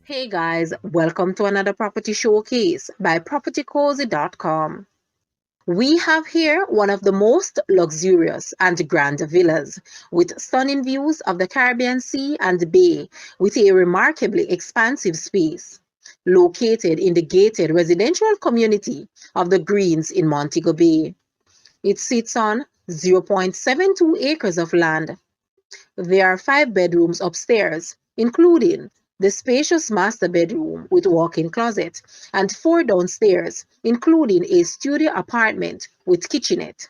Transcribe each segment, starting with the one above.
Hey guys, welcome to another property showcase by propertycozy.com. We have here one of the most luxurious and grand villas with stunning views of the Caribbean Sea and Bay with a remarkably expansive space. Located in the gated residential community of the Greens in Montego Bay. It sits on 0.72 acres of land. There are 5 bedrooms upstairs, including the spacious master bedroom with walk-in closet, and 4 downstairs, including a studio apartment with kitchenette.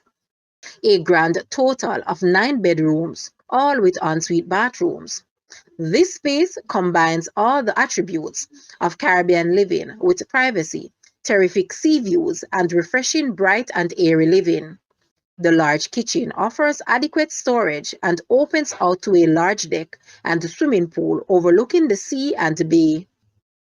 A grand total of 9 bedrooms, all with ensuite bathrooms. This space combines all the attributes of Caribbean living with privacy, terrific sea views, and refreshing bright and airy living. The large kitchen offers adequate storage and opens out to a large deck and swimming pool overlooking the sea and bay.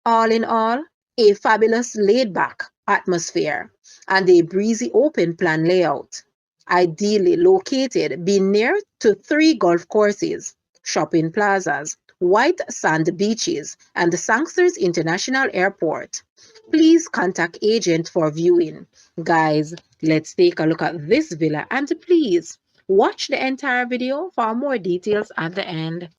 All in all, a fabulous laid-back atmosphere and a breezy open plan layout. Ideally located being near to 3 golf courses, shopping plazas, white sand beaches, and the Sangster International Airport. Please contact agent for viewing. Guys, let's take a look at this villa and please watch the entire video for more details at the end.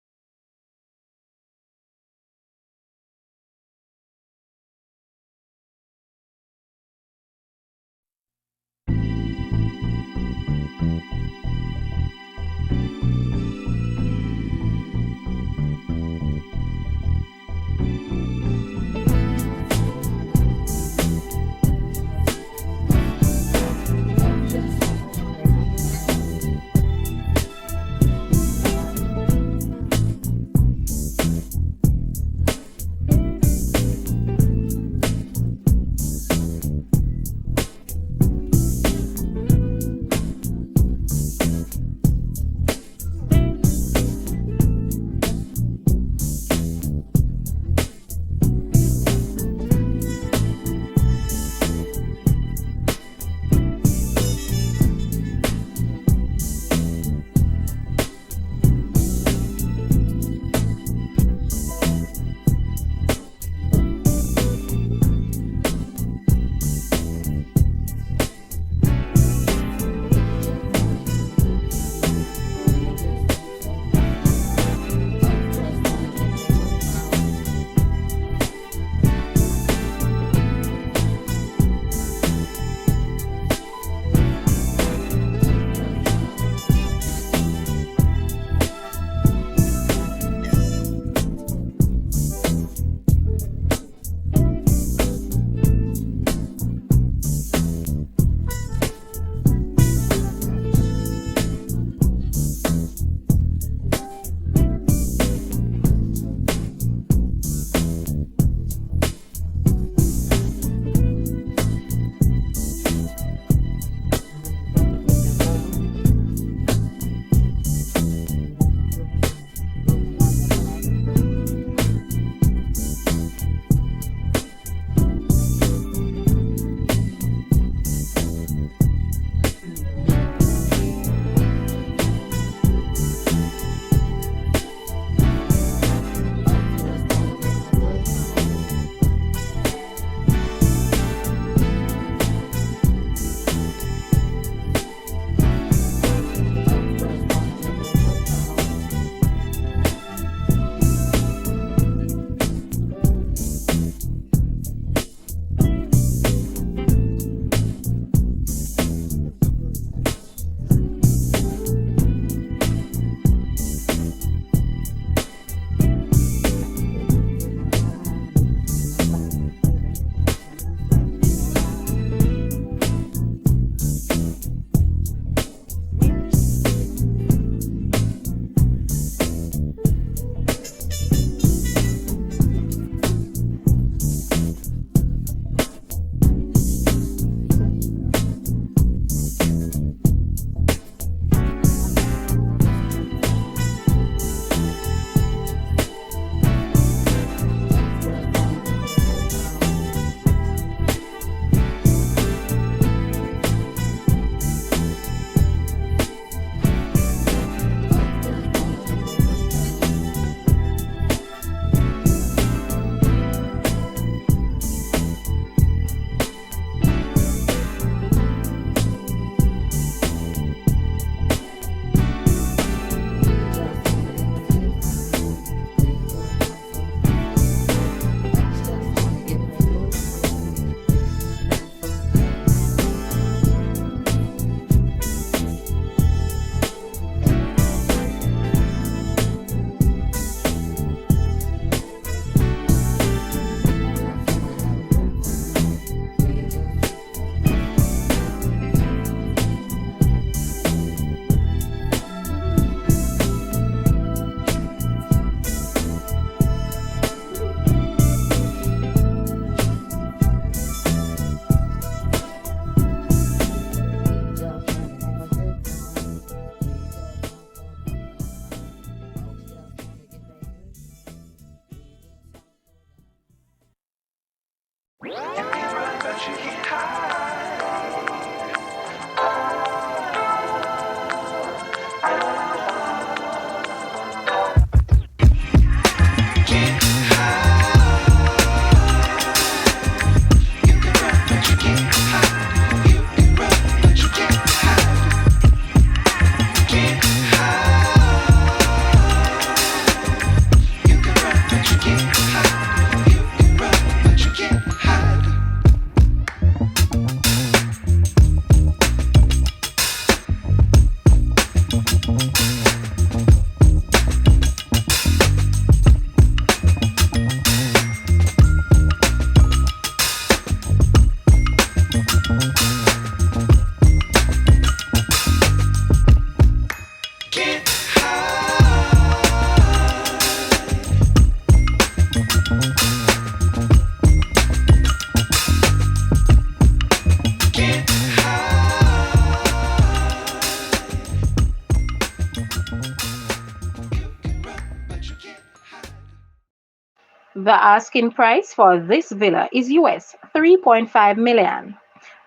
The asking price for this villa is US 3.5 million,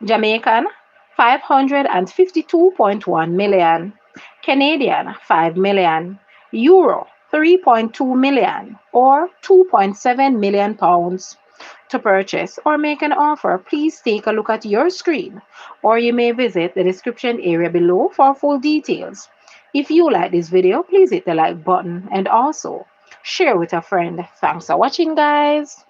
Jamaican 552.1 million, Canadian 5 million, Euro 3.2 million or 2.7 million pounds. To purchase or make an offer, please take a look at your screen or you may visit the description area below for full details. If you like this video, please hit the like button and also share with a friend. Thanks for watching, guys.